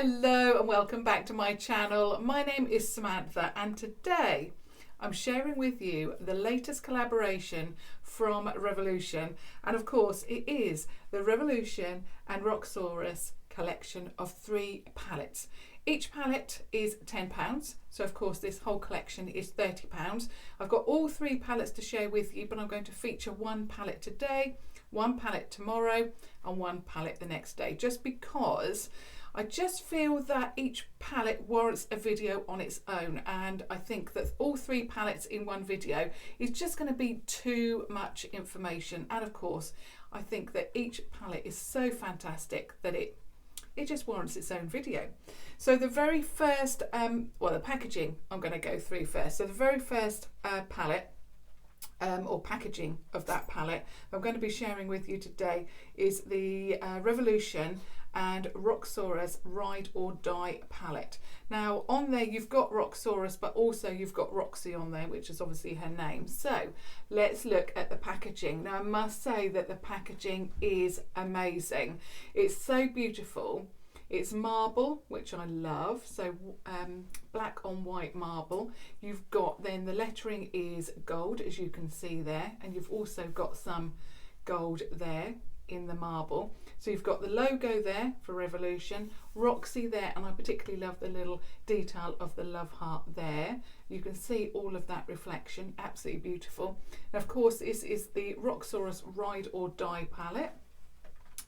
Hello and welcome back to my channel. My name is Samantha and today I'm sharing with you the latest collaboration from Revolution, and of course it is the Revolution and Roxxsaurus collection of 3 palettes. Each palette is £10, so of course this whole collection is £30. I've got all 3 palettes to share with you, but I'm going to feature 1 palette today, 1 palette tomorrow and 1 palette the next day, just because I just feel that each palette warrants a video on its own, and I think that all 3 palettes in one video is just going to be too much information. And of course I think that each palette is so fantastic that it just warrants its own video. So the very first, the packaging I'm going to go through first. So the very first palette or packaging of that palette I'm going to be sharing with you today is the Revolution and Roxxsaurus Ride or Die palette. Now on there you've got Roxxsaurus, but also you've got Roxy on there, which is obviously her name. So let's look at the packaging. Now I must say that the packaging is amazing. It's so beautiful. It's marble, which I love, so black on white marble. You've got then the lettering is gold, as you can see there, and you've also got some gold there in the marble. So you've got the logo there for Revolution, Roxy there, and I particularly love the little detail of the love heart there. You can see all of that reflection, absolutely beautiful. And of course this is the Roxxsaurus Ride or Die palette.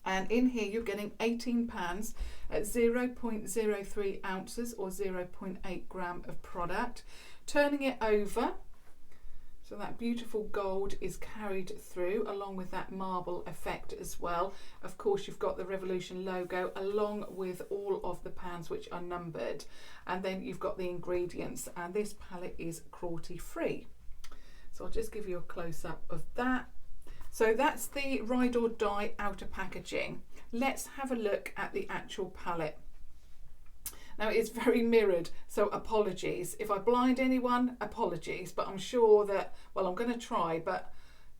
And in here you're getting 18 pans at 0.03 ounces or 0.8 gram of product. Turning it over, so that beautiful gold is carried through along with that marble effect as well. Of course you've got the Revolution logo along with all of the pans, which are numbered, and then you've got the ingredients, and this palette is cruelty free. So I'll just give you a close-up of that. So that's the Ride or Die outer packaging. Let's have a look at the actual palette. Now it's very mirrored, so apologies. If I blind anyone, apologies, but I'm sure that, well, I'm going to try, but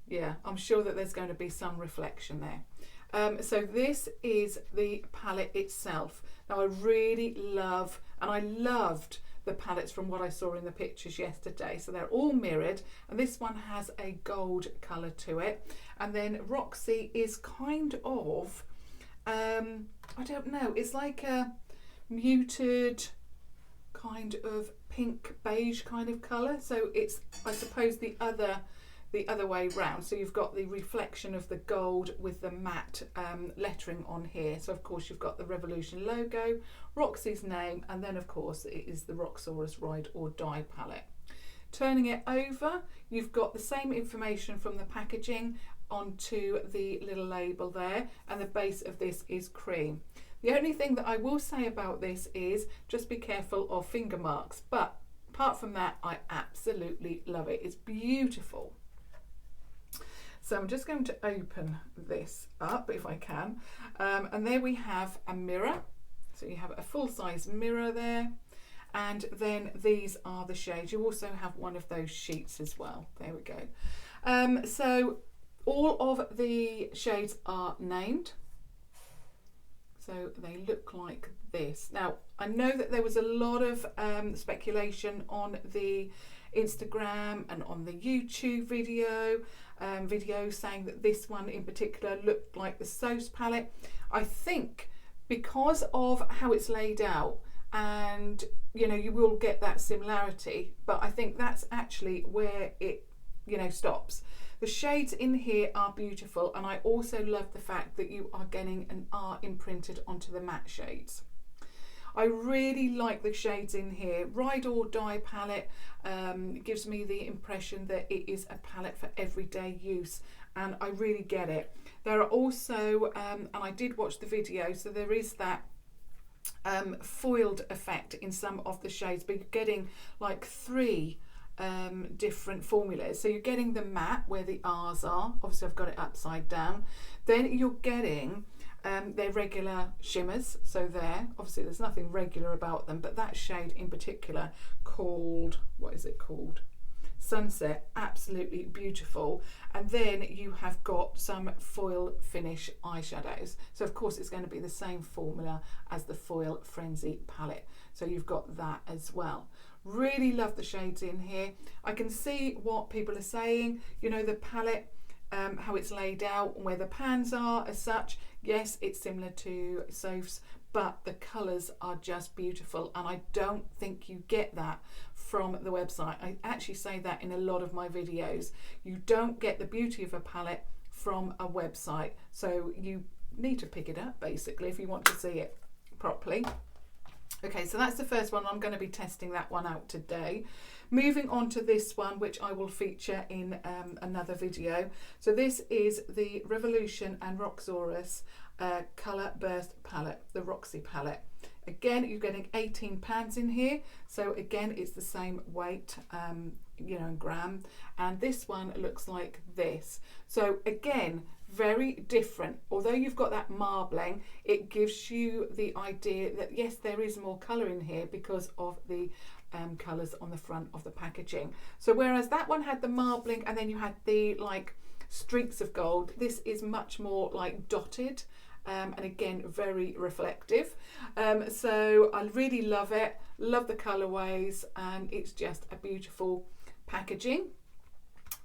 yeah, I'm sure that there's going to be some reflection there. So this is the palette itself. Now I really love, and I loved the palettes from what I saw in the pictures yesterday. So they're all mirrored, and this one has a gold colour to it. And then Roxy is kind of, I don't know, it's like a muted kind of pink beige kind of colour. So it's, I suppose, the other way round. So you've got the reflection of the gold with the matte lettering on here. So of course you've got the Revolution logo, Roxy's name, and then of course it is the Roxxsaurus Ride or Die palette. Turning it over, you've got the same information from the packaging onto the little label there, and the base of this is cream. The only thing that I will say about this is just be careful of finger marks, but apart from that I absolutely love it. It's beautiful. So I'm just going to open this up if I can, and there we have a mirror. So you have a full-size mirror there, and then these are the shades. You also have one of those sheets as well. There we go. So all of the shades are named, so they look like this. Now I know that there was a lot of speculation on the Instagram and on the YouTube video saying that this one in particular looked like the Soph palette. I think because of how it's laid out, and you know, you will get that similarity, but I think that's actually where it, you know, stops. The shades in here are beautiful, and I also love the fact that you are getting an R imprinted onto the matte shades. I really like the shades in here. Ride or Die palette gives me the impression that it is a palette for everyday use, and I really get it. There are also, and I did watch the video, so there is that foiled effect in some of the shades, but you're getting like 3 different formulas. So you're getting the matte where the R's are, obviously I've got it upside down. Then you're getting their regular shimmers, so there, obviously there's nothing regular about them, but that shade in particular called, what is it called? sunset, absolutely beautiful. And then you have got some foil finish eyeshadows. So of course it's going to be the same formula as the Foil Frenzy palette. So you've got that as well. Really love the shades in here. I can see what people are saying, you know, the palette, how it's laid out and where the pans are as such. Yes, it's similar to Soph's, but the colours are just beautiful, and I don't think you get that from the website. I actually say that in a lot of my videos. You don't get the beauty of a palette from a website, so you need to pick it up basically if you want to see it properly. Okay, so that's the first one. I'm going to be testing that one out today. Moving on to this one, which I will feature in another video. So this is the Revolution and Roxxsaurus Colour Burst palette, the Roxy palette. Again, you're getting 18 pounds in here. So again, it's the same weight, you know, in gram. And this one looks like this. So again, very different. Although you've got that marbling, it gives you the idea that yes, there is more colour in here because of the colours on the front of the packaging. So whereas that one had the marbling and then you had the like streaks of gold, this is much more like dotted, and again very reflective. So I really love it, love the colourways, and it's just a beautiful packaging.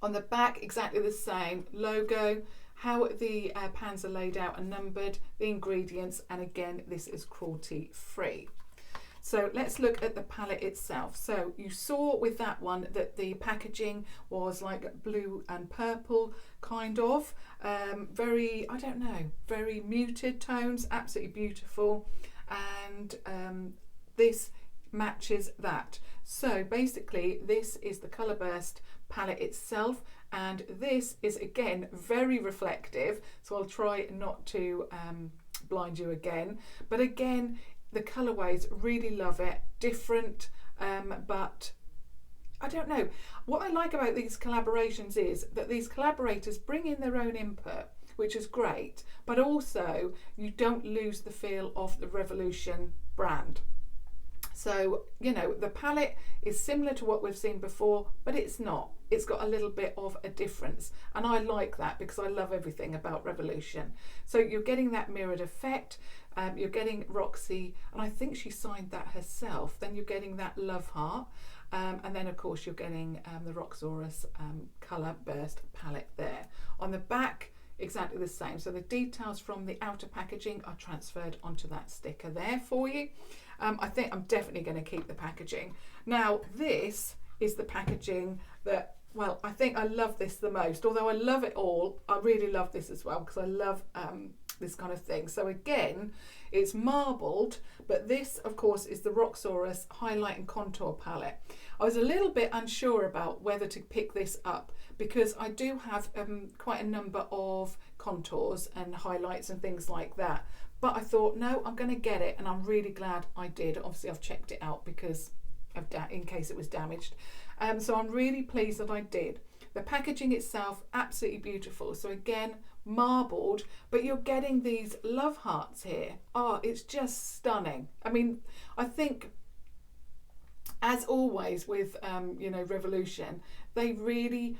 On the back, exactly the same logo, how the pans are laid out and numbered, the ingredients, and again this is cruelty free. So let's look at the palette itself. So you saw with that one that the packaging was like blue and purple kind of, very, I don't know, very muted tones, absolutely beautiful. And this matches that. So basically this is the Colour Burst palette itself, and this is again very reflective, so I'll try not to blind you again, but again the colourways, really love it, different, but I don't know, what I like about these collaborations is that these collaborators bring in their own input, which is great, but also you don't lose the feel of the Revolution brand. So, you know, the palette is similar to what we've seen before, but it's not. It's got a little bit of a difference. And I like that because I love everything about Revolution. So you're getting that mirrored effect. You're getting Roxy, and I think she signed that herself. Then you're getting that love heart. And then, of course, you're getting the Roxxsaurus Colour Burst palette there. On the back, exactly the same. So the details from the outer packaging are transferred onto that sticker there for you. I think I'm definitely going to keep the packaging. Now this is the packaging that, well, I think I love this the most. Although I love it all, I really love this as well because I love this kind of thing. So again, it's marbled, but this of course is the Roxxsaurus Highlight and Contour palette. I was a little bit unsure about whether to pick this up because I do have quite a number of contours and highlights and things like that. But I thought, no, I'm going to get it, and I'm really glad I did. Obviously, I've checked it out because in case it was damaged. So I'm really pleased that I did. The packaging itself, absolutely beautiful. So again, marbled, but you're getting these love hearts here. Oh, it's just stunning. I mean, I think, as always with you know, Revolution, they really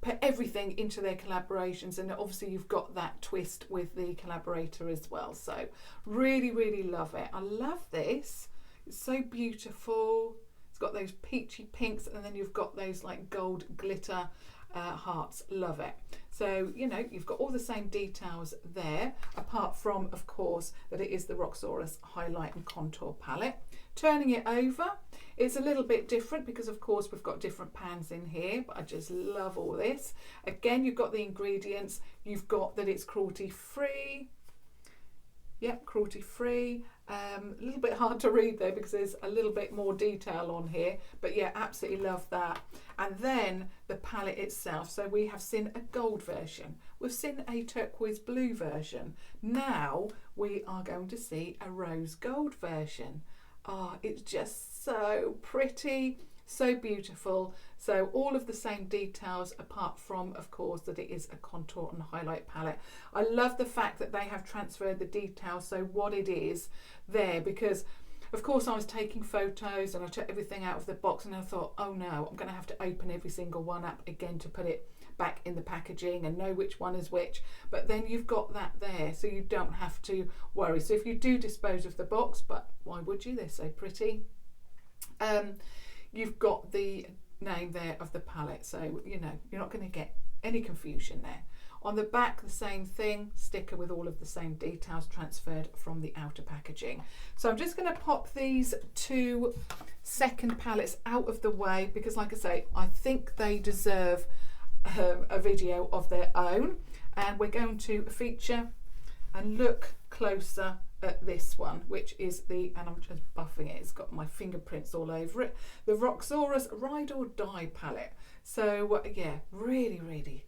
put everything into their collaborations, and obviously you've got that twist with the collaborator as well. So really, really love it. I love this. It's so beautiful. It's got those peachy pinks, and then you've got those like gold glitter hearts. Love it. So, you know, you've got all the same details there, apart from, of course, that it is the Roxxsaurus Highlight and Contour palette. Turning it over, it's a little bit different because, of course, we've got different pans in here, but I just love all this. Again, you've got the ingredients. You've got that it's cruelty free. Yep, cruelty free. A little bit hard to read though because there's a little bit more detail on here, but yeah, absolutely love that. And then the palette itself. So we have seen a gold version, we've seen a turquoise blue version, now we are going to see a rose gold version. Oh, it's just so pretty, so beautiful. So all of the same details, apart from, of course, that it is a contour and highlight palette. I love the fact that they have transferred the details, so what it is there, because Of course, I was taking photos and I took everything out of the box, and I thought, oh no, I'm going to have to open every single one up again to put it back in the packaging and know which one is which. But then you've got that there, so you don't have to worry. So if you do dispose of the box, but why would you? They're so pretty. You've got the name there of the palette, so you know you're not going to get any confusion there. On the back, the same thing, sticker with all of the same details transferred from the outer packaging. So I'm just going to pop these two second palettes out of the way because, like I say, I think they deserve a video of their own, and we're going to feature and look closer at this one, which is and I'm just buffing it, it's got my fingerprints all over it, the Roxxsaurus Ride or Die palette. So yeah, really,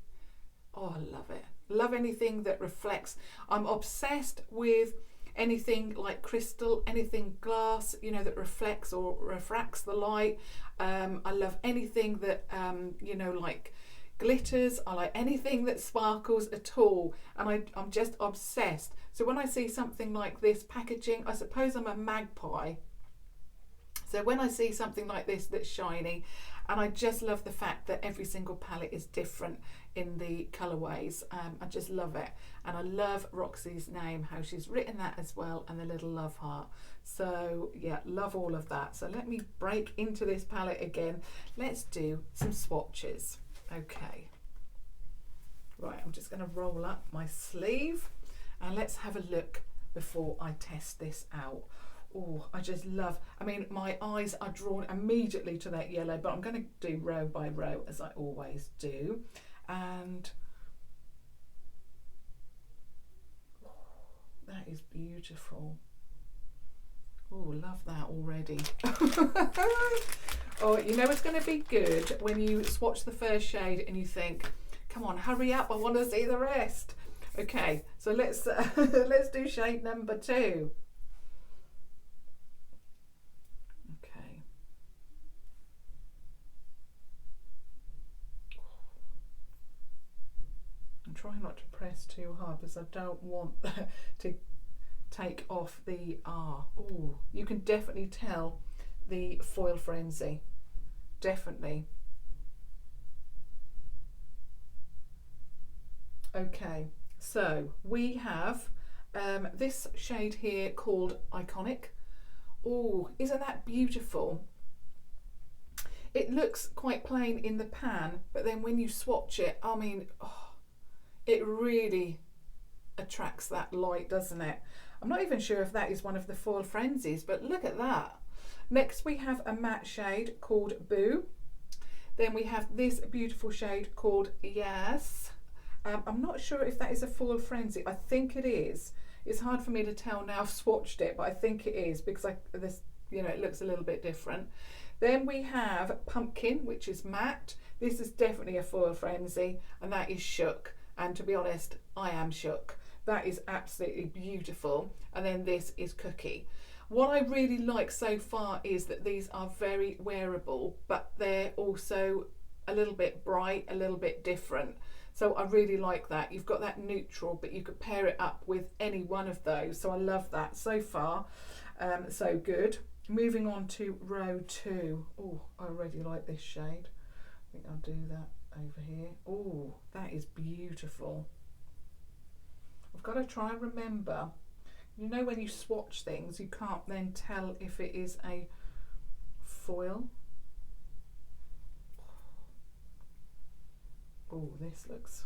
oh, I love it. Love anything that reflects. I'm obsessed with anything like crystal, anything glass, you know, that reflects or refracts the light. I love anything that you know, like glitters. I like anything that sparkles at all, and I'm just obsessed. So when I see something like this packaging, I suppose I'm a magpie, so when I see something like this that's shiny, and I just love the fact that every single palette is different in the colourways, I just love it. And I love Roxy's name, how she's written that as well, and the little love heart. So yeah, love all of that. So let me break into this palette again. Let's do some swatches. Okay, right, I'm just going to roll up my sleeve and let's have a look before I test this out. Oh, I just love, I mean, my eyes are drawn immediately to that yellow, but I'm going to do row by row as I always do. And oh, that is beautiful. Oh, love that already. Oh, you know it's going to be good when you swatch the first shade and you think, come on, hurry up, I want to see the rest. Okay, so let's let's do shade number 2. Okay. I'm trying not to press too hard because I don't want to take off the R. Oh, you can definitely tell the foil frenzy, definitely. Okay, so we have this shade here called Iconic. Oh, isn't that beautiful? It looks quite plain in the pan, but then when you swatch it, I mean, oh, it really attracts that light, doesn't it? I'm not even sure if that is one of the foil frenzies, but look at that. Next we have a matte shade called Boo. Then we have this beautiful shade called Yes. I'm not sure if that is a foil frenzy. I think it is. It's hard for me to tell now I've swatched it, but I think it is because this, you know, it looks a little bit different. Then we have Pumpkin, which is matte. This is definitely a foil frenzy, and that is Shook. And to be honest, I am shook. That is absolutely beautiful. And then this is Cookie. What I really like so far is that these are very wearable, but they're also a little bit bright, a little bit different. So I really like that. You've got that neutral, but you could pair it up with any one of those. So I love that so far. So good. Moving on to row 2. Oh, I already like this shade. I think I'll do that over here. Oh, that is beautiful. I've got to try and remember. You know, when you swatch things, you can't then tell if it is a foil. Oh, this looks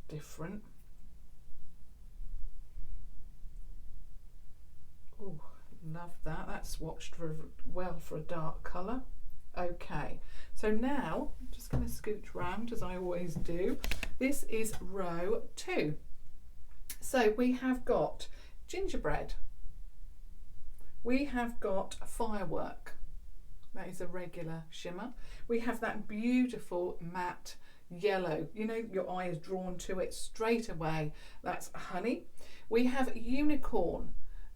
different. Oh, love that. That's swatched well for a dark colour. Okay, so now I'm just going to scooch round as I always do. This is row 2. So we have got Gingerbread. We have got Firework. That is a regular shimmer. We have that beautiful matte yellow. You know, your eye is drawn to it straight away. That's Honey. We have Unicorn.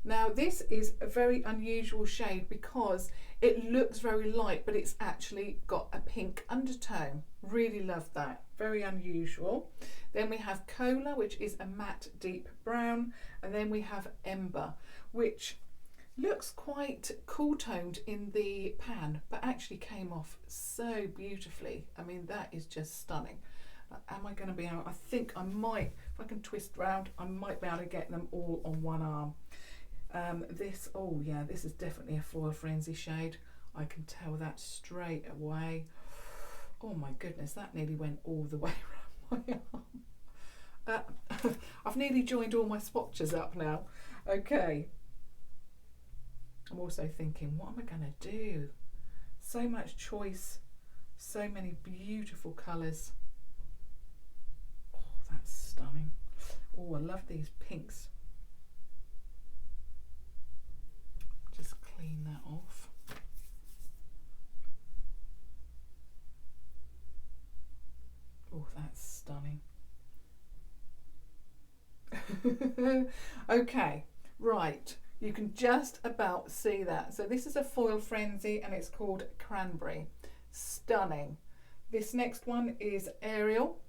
Now this is a very unusual shade because it looks very light, but it's actually got a pink undertone. Really love that. Very unusual. Then we have Cola, which is a matte deep brown. And then we have Ember, which Looks quite cool toned in the pan, but actually came off so beautifully. I mean, that is just stunning. Am I going to be able, I think I might, if I can twist round, I might be able to get them all on one arm. This, oh yeah, this is definitely a Foil Frenzy shade. I can tell that straight away. Oh my goodness, that nearly went all the way around my arm. I've nearly joined all my swatches up now. Okay. I'm also thinking, what am I going to do? So much choice, so many beautiful colours. Oh, that's stunning. Oh, I love these pinks. Just clean that off. Oh, that's stunning. Okay, right. You can just about see that. So this is a Foil Frenzy and it's called Cranberry. Stunning. This next one is Ariel.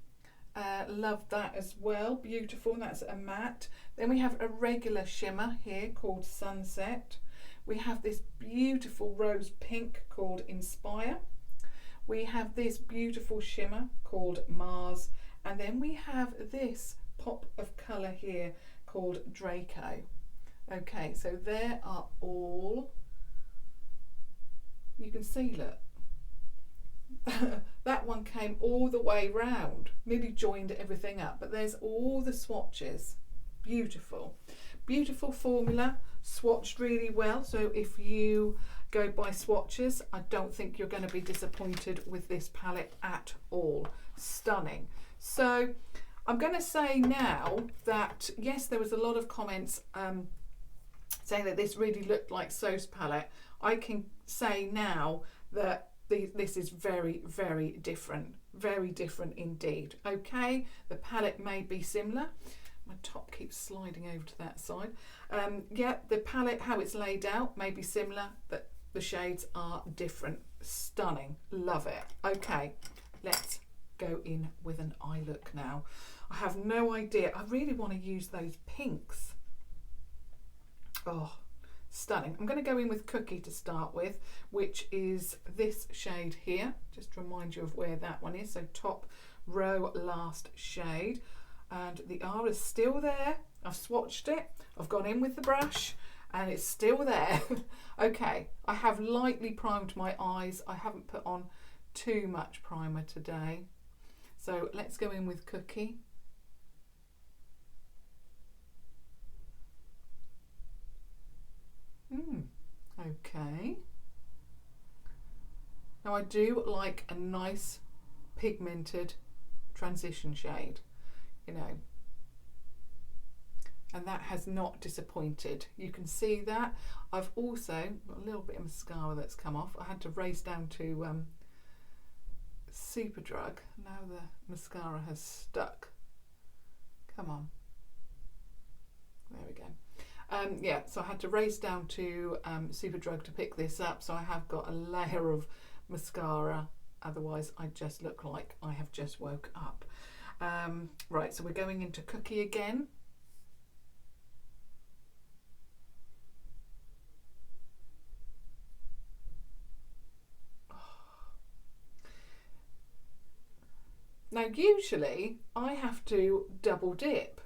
Love that as well. Beautiful. That's a matte. Then we have a regular shimmer here called Sunset. We have this beautiful rose pink called Inspire. We have this beautiful shimmer called Mars. And then we have this pop of colour here called Draco. Okay, so there are all, you can see, look, that one came all the way round, nearly joined everything up, but there's all the swatches. Beautiful. Beautiful formula, swatched really well, so if you go by swatches, I don't think you're going to be disappointed with this palette at all. Stunning. So I'm going to say now that, yes, there was a lot of comments saying that this really looked like Soph's palette. I can say now that this is very, very different indeed. Okay, the palette may be similar. My top keeps sliding over to that side. Yeah, the palette, how it's laid out, may be similar, but the shades are different. Stunning. Love it. Okay, let's go in with an eye look now. I have no idea. I really want to use those pinks. Oh, stunning. I'm going to go in with Cookie to start with, which is this shade here. Just to remind you of where that one is. So top row, last shade. And the R is still there. I've swatched it. I've gone in with the brush and it's still there. Okay, I have lightly primed my eyes. I haven't put on too much primer today. So let's go in with Cookie. Okay. Now I do like a nice pigmented transition shade, you know, and that has not disappointed. You can see that. I've also got a little bit of mascara that's come off. I had to race down to Superdrug. Now the mascara has stuck. Come on. There we go. Yeah, so I had to race down to Superdrug to pick this up, so I have got a layer of mascara, otherwise I just look like I have just woke up. Right, so we're going into Cookie again. Now usually I have to double dip.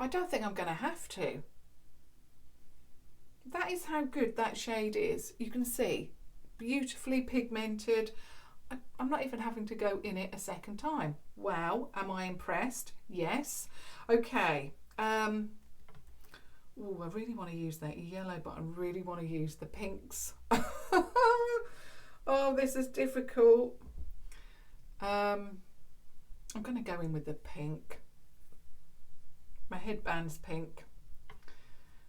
I don't think I'm going to have to. That is how good that shade is. You can see, beautifully pigmented. I'm not even having to go in it a second time. Wow, am I impressed? Yes. Okay. Oh, I really want to use that yellow, but I really want to use the pinks. Oh, this is difficult. I'm going to go in with the pink. My headband's pink.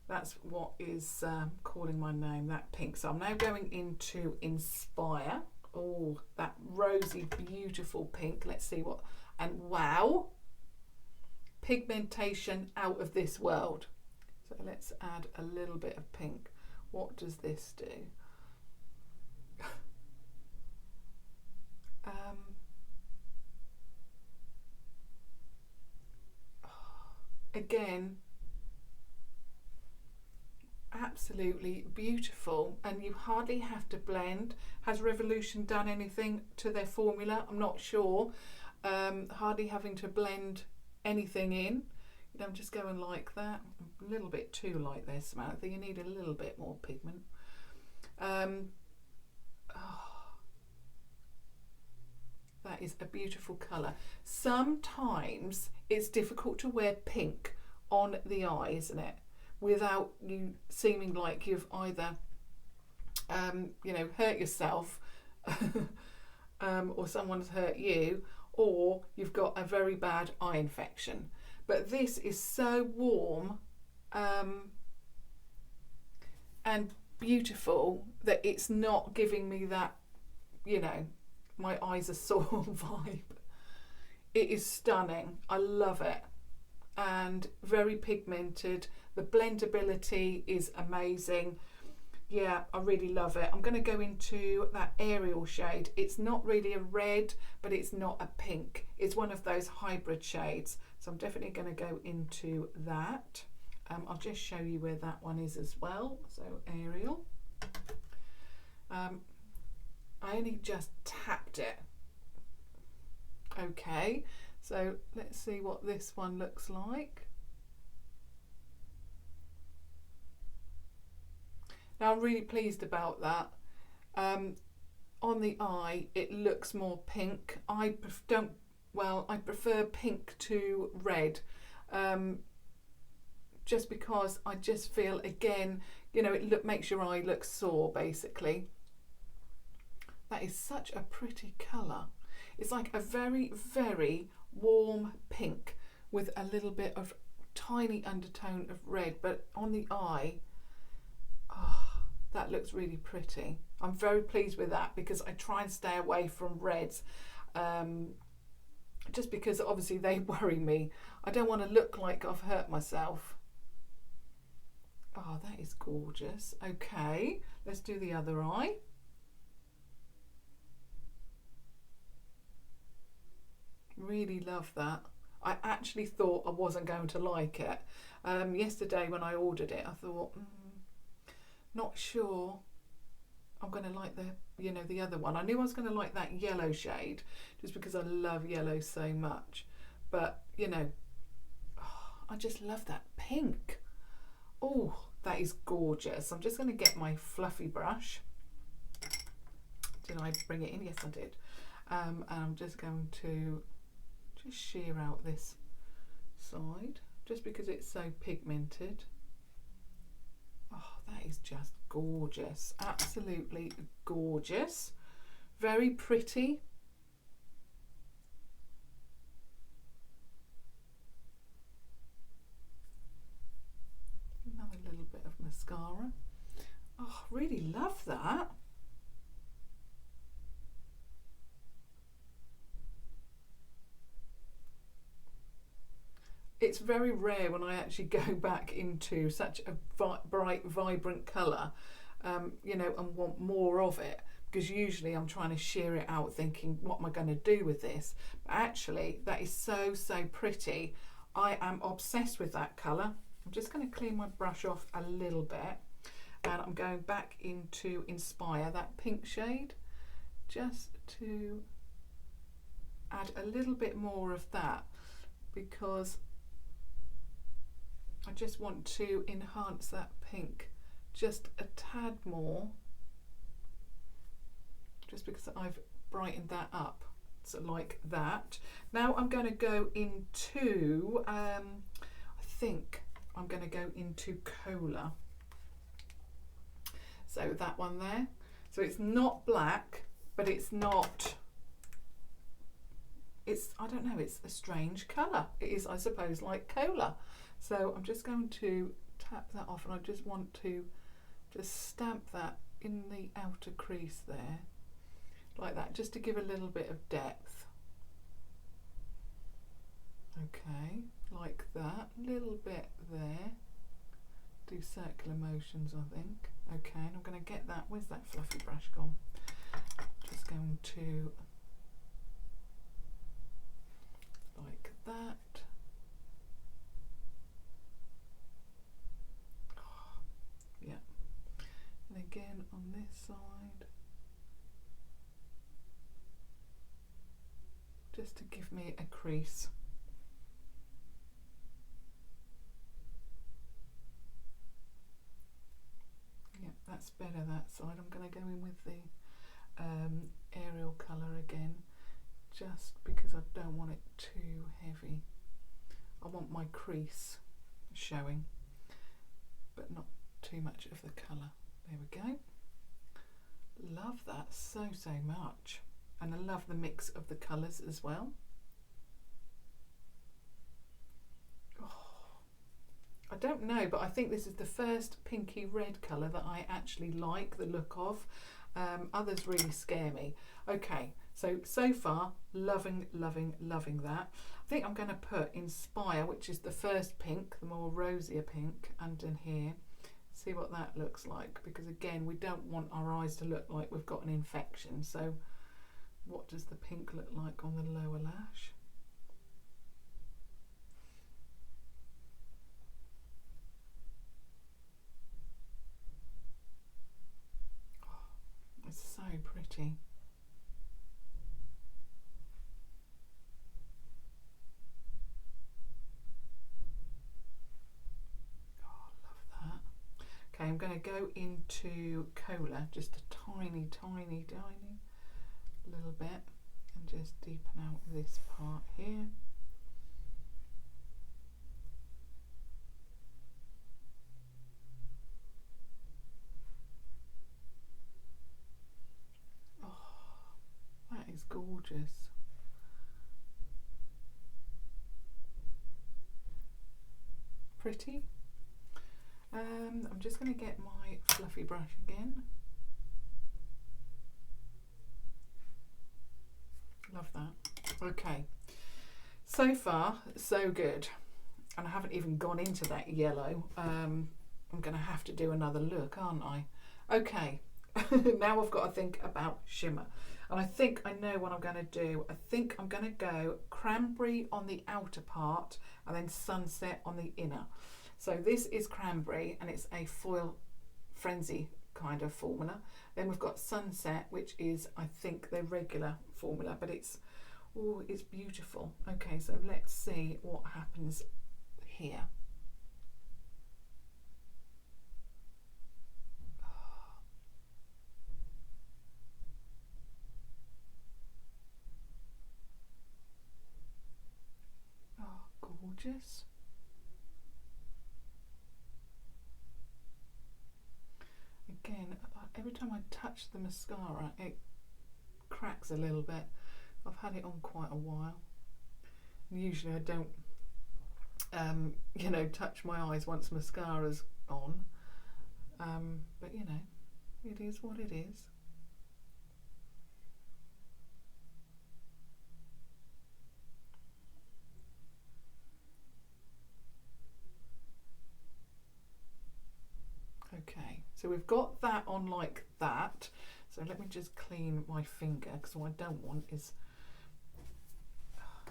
That's what is calling my name, that pink. So I'm now going into Inspire. Oh, that rosy, beautiful pink. Let's see what, and wow, pigmentation out of this world. So let's add a little bit of pink. What does this do? Again, absolutely beautiful, and you hardly have to blend. Has Revolution done anything to their formula? I'm not sure. Hardly having to blend anything in. You don't just go and like that. A little bit too light there, Samantha. You need a little bit more pigment. That is a beautiful colour. Sometimes it's difficult to wear pink on the eye, isn't it? Without you seeming like you've either, you know, hurt yourself or someone's hurt you, or you've got a very bad eye infection. But this is so warm and beautiful that it's not giving me that, you know, my eyes are sore vibe. It is stunning. I love it. And very pigmented. The blendability is amazing. Yeah, I really love it. I'm going to go into that Ariel shade. It's not really a red, but it's not a pink. It's one of those hybrid shades. So I'm definitely going to go into that. I'll just show you where that one is as well. So Ariel. I only just tapped it. Okay, so let's see what this one looks like. Now I'm really pleased about that. On the eye, it looks more pink. I prefer pink to red, just because I just feel, again, you know, it makes your eye look sore, basically. That is such a pretty colour. It's like a very, very warm pink with a little bit of tiny undertone of red, but on the eye, that looks really pretty. I'm very pleased with that because I try and stay away from reds, just because obviously they worry me. I don't want to look like I've hurt myself. Oh, that is gorgeous. Okay, let's do the other eye. Really love that. I actually thought I wasn't going to like it. Yesterday when I ordered it, I thought, not sure I'm going to like the other one. I knew I was going to like that yellow shade just because I love yellow so much. But, you know, I just love that pink. Oh, that is gorgeous. I'm just going to get my fluffy brush. Did I bring it in? Yes, I did. And I'm just going to just shear out this side just because it's so pigmented. Oh, that is just gorgeous. Absolutely gorgeous. Very pretty. Another little bit of mascara. Oh, really love that. It's very rare when I actually go back into such a bright, vibrant colour, you know, and want more of it, because usually I'm trying to sheer it out thinking, what am I going to do with this? But actually, that is so, so pretty. I am obsessed with that colour. I'm just going to clean my brush off a little bit, and I'm going back into Inspire, that pink shade, just to add a little bit more of that, because I just want to enhance that pink just a tad more, just because I've brightened that up, so like that. Now I'm going to go into, I think I'm going to go into Cola. So that one there. So it's not black, but it's not, I don't know, it's a strange colour. It is, I suppose, like cola. So I'm just going to tap that off, and I just want to just stamp that in the outer crease there, like that, just to give a little bit of depth. Okay, like that, little bit there. Do circular motions, I think. Okay, and I'm going to get that, where's that fluffy brush gone? Just going to, like that. Yeah, just to give me a crease. Yeah, that's better that side. I'm going to go in with the Ariel colour again, just because I don't want it too heavy. I want my crease showing, but not too much of the colour. There we go. Love that so much, and I love the mix of the colours as well. I don't know, but I think this is the first pinky red colour that I actually like the look of. Others really scare me. Okay, so far, loving that. I think I'm going to put Inspire, which is the first pink, the more rosier pink, under here. See what that looks like, because again, we don't want our eyes to look like we've got an infection. So what does the pink look like on the lower lash? Oh, it's so pretty. Okay, I'm going to go into Kona, just a tiny little bit, and just deepen out this part here. Oh, that is gorgeous. Pretty. I'm just going to get my fluffy brush again. Love that. Okay, so far so good, and I haven't even gone into that yellow. I'm going to have to do another look, aren't I? Okay, now I've got to think about shimmer, and I think I know what I'm going to do. I think I'm going to go cranberry on the outer part and then sunset on the inner. So this is cranberry, and it's a foil frenzy kind of formula. Then we've got sunset, which is, I think, the regular formula, but it's beautiful. Okay, so let's see what happens here. Oh, gorgeous. Again, every time I touch the mascara, it cracks a little bit. I've had it on quite a while. Usually I don't, you know, touch my eyes once mascara's on. But you know, it is what it is. Okay, so we've got that on like that. So let me just clean my finger, because what I don't want is,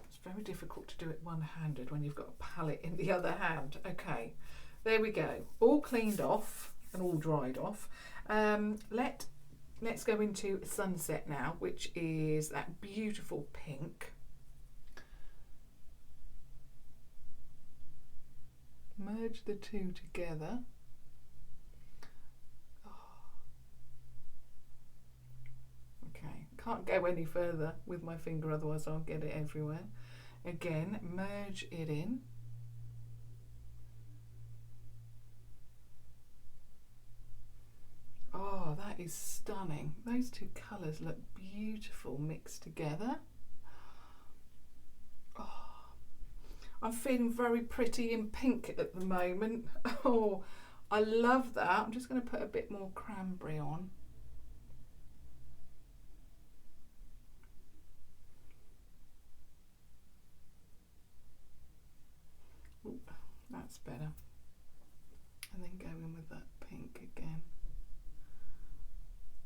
it's very difficult to do it one-handed when you've got a palette in the other hand. Okay, there we go, all cleaned off and all dried off. Let's go into sunset now, which is that beautiful pink. Merge the two together. Can't go any further with my finger, otherwise I'll get it everywhere. Again, merge it in. Oh, that is stunning. Those two colours look beautiful mixed together. Oh, I'm feeling very pretty in pink at the moment. Oh, I love that. I'm just going to put a bit more cranberry on. That's better. And then go in with that pink again.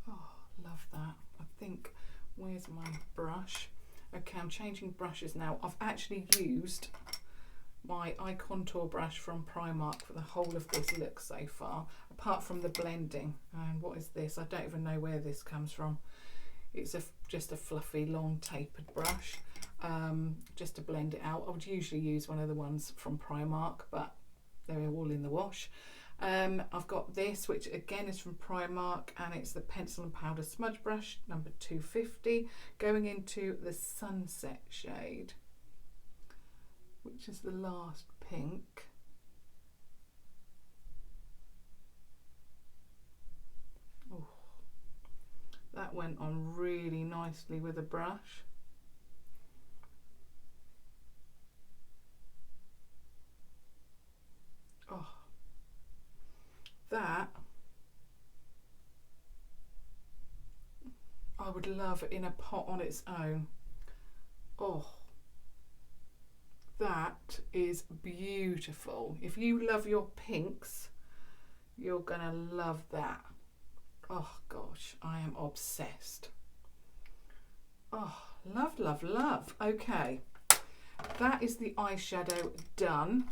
Oh, love that. I think, where's my brush? Okay, I'm changing brushes now. I've actually used my eye contour brush from Primark for the whole of this look so far, apart from the blending. And what is this? I don't even know where this comes from. It's just a fluffy, long, tapered brush. just to blend it out. I would usually use one of the ones from Primark, but they're all in the wash. I've got this, which again is from Primark, and it's the pencil and powder smudge brush number 250, going into the Sunset shade, which is the last pink. Oh, that went on really nicely with a brush. Oh, that I would love in a pot on its own. Oh, that is beautiful. If you love your pinks, you're gonna love that. Oh gosh, I am obsessed. Oh, love, love, love. Okay, that is the eyeshadow done.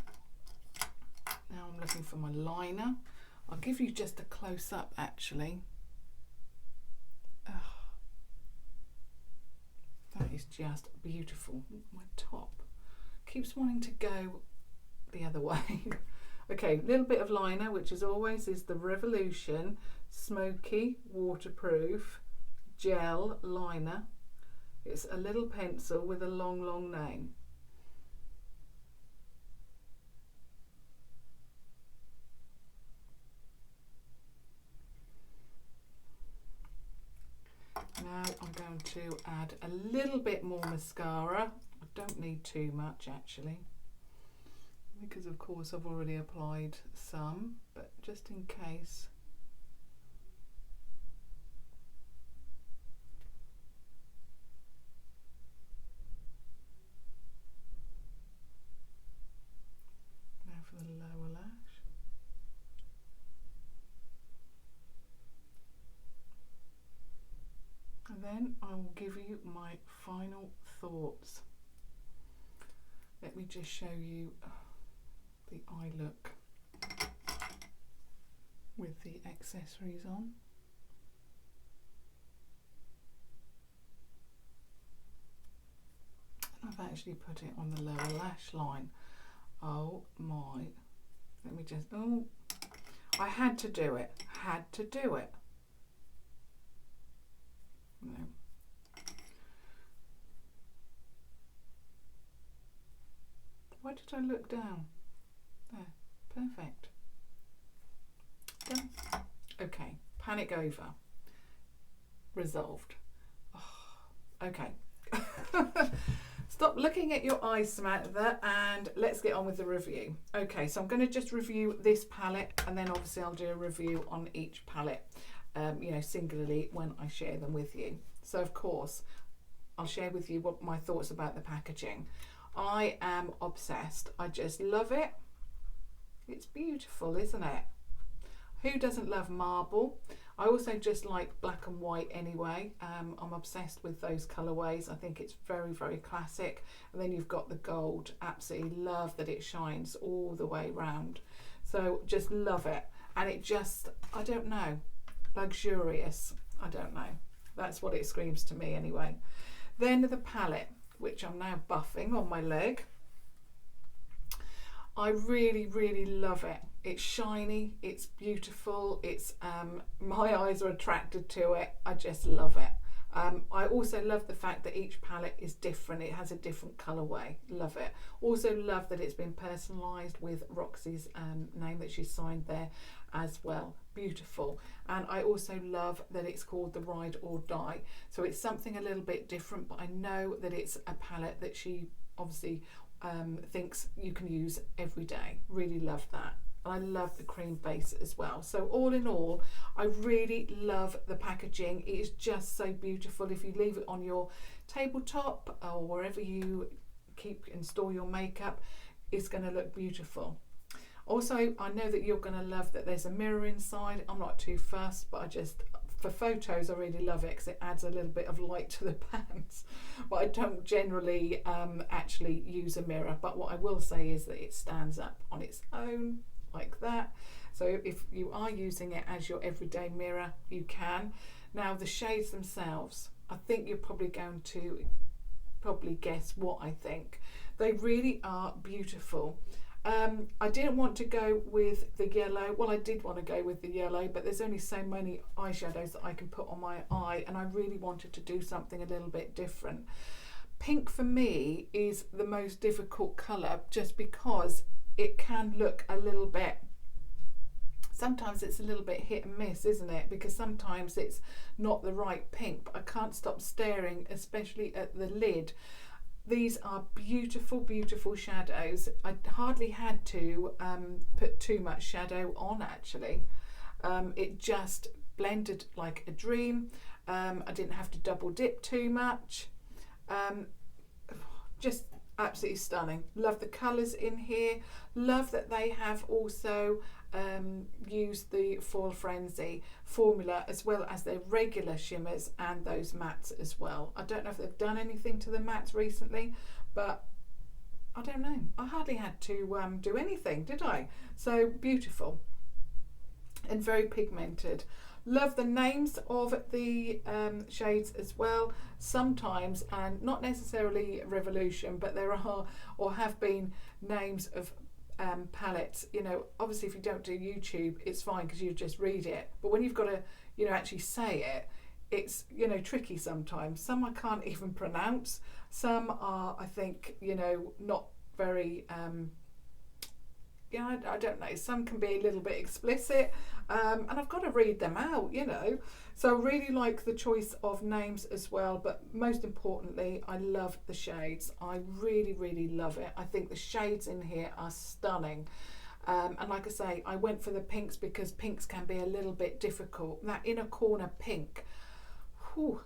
Now I'm looking for my liner. I'll give you just a close-up actually. Oh, that is just beautiful. My top keeps wanting to go the other way. Okay, a little bit of liner, which as always is the Revolution Smoky Waterproof Gel Liner. It's a little pencil with a long, long name. Now I'm going to add a little bit more mascara. I don't need too much actually, because of course I've already applied some, but just in case. Now for the lower lash. And then I will give you my final thoughts. Let me just show you the eye look with the accessories on. And I've actually put it on the lower lash line. Oh my, let me just, oh, I had to do it, had to do it. No. Why did I look down? There, perfect. Done. Okay, panic over. Resolved. Oh, okay. Stop looking at your eyes, Samantha, and let's get on with the review. Okay, so I'm going to just review this palette, and then obviously I'll do a review on each palette. You know, singularly when I share them with you. So of course I'll share with you what my thoughts about the packaging. I am obsessed. I just love it. It's beautiful, isn't it? Who doesn't love marble? I also just like black and white anyway. I'm obsessed with those colorways. I think it's very, very classic. And then you've got the gold. Absolutely love that it shines all the way round. So just love it. And it just, I don't know, luxurious. I don't know. That's what it screams to me anyway. Then the palette, which I'm now buffing on my leg. I really, really love it. It's shiny, it's beautiful, it's my eyes are attracted to it. I just love it. I also love the fact that each palette is different. It has a different colourway. Love it. Also love that it's been personalised with Roxy's name that she signed there as well. Beautiful. And I also love that it's called the Ride or Die. So it's something a little bit different, but I know that it's a palette that she obviously thinks you can use every day. Really love that. And I love the cream base as well. So all in all, I really love the packaging. It is just so beautiful. If you leave it on your tabletop or wherever you keep and store your makeup, it's going to look beautiful. Also, I know that you're going to love that there's a mirror inside. I'm not too fussed, but I just, for photos, I really love it because it adds a little bit of light to the pans. But I don't generally actually use a mirror. But what I will say is that it stands up on its own, like that. So if you are using it as your everyday mirror, you can. Now the shades themselves, I think you're probably going to probably guess what I think. They really are beautiful. I didn't want to go with the yellow. Well, I did want to go with the yellow, but there's only so many eyeshadows that I can put on my eye, and I really wanted to do something a little bit different. Pink for me is the most difficult colour, just because it can look a little bit, sometimes it's a little bit hit and miss, isn't it? Because sometimes it's not the right pink, but I can't stop staring, especially at the lid. These are beautiful, beautiful shadows. I hardly had to put too much shadow on, actually. It just blended like a dream. I didn't have to double dip too much. Just absolutely stunning. Love the colours in here. Love that they have also used the Fall Frenzy formula as well as their regular shimmers and those mattes as well. I don't know if they've done anything to the mattes recently, but I don't know. I hardly had to do anything, did I? So beautiful and very pigmented. Love the names of the shades as well. Sometimes, and not necessarily Revolution, but there are or have been names of palettes. You know, obviously if you don't do YouTube, it's fine because you just read it. But when you've got to, you know, actually say it, it's, you know, tricky sometimes. Some I can't even pronounce. Some are, I think, you know, not very... yeah, I don't know, some can be a little bit explicit, and I've got to read them out, you know. So I really like the choice of names as well, but most importantly, I love the shades. I really, really love it. I think the shades in here are stunning. And like I say, I went for the pinks because pinks can be a little bit difficult. That inner corner pink, whew,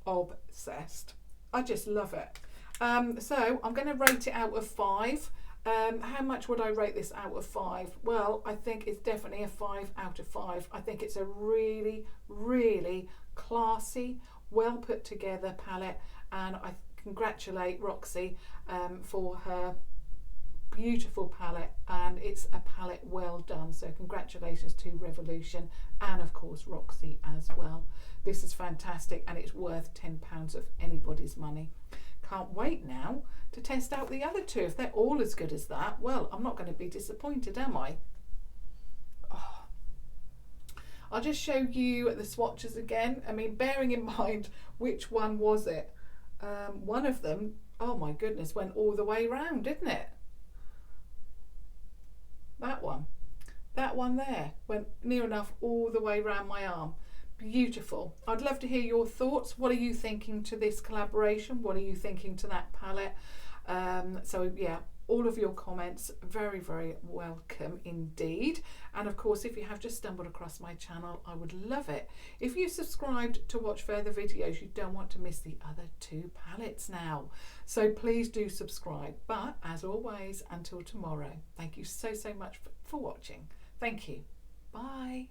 obsessed. I just love it. So I'm going to rate it out of 5. How much would I rate this out of 5? Well, I think it's definitely a 5 out of 5. I think it's a really, really classy, well put together palette, and I congratulate Roxy for her beautiful palette, and it's a palette well done. So congratulations to Revolution and of course Roxy as well. This is fantastic and it's worth £10 of anybody's money. Can't wait now to test out the other two. If they're all as good as that, well, I'm not going to be disappointed, am I? Oh. I'll just show you the swatches again. I mean, bearing in mind, which one was it? One of them, oh my goodness, went all the way round, didn't it? That one there went near enough all the way round my arm. Beautiful. I'd love to hear your thoughts. What are you thinking to this collaboration? What are you thinking to that palette? So yeah, all of your comments, very, very welcome indeed. And of course, if you have just stumbled across my channel, I would love it if you subscribed to watch further videos. You don't want to miss the other 2 palettes now. So please do subscribe. But as always, until tomorrow, thank you so much for watching. Thank you. Bye.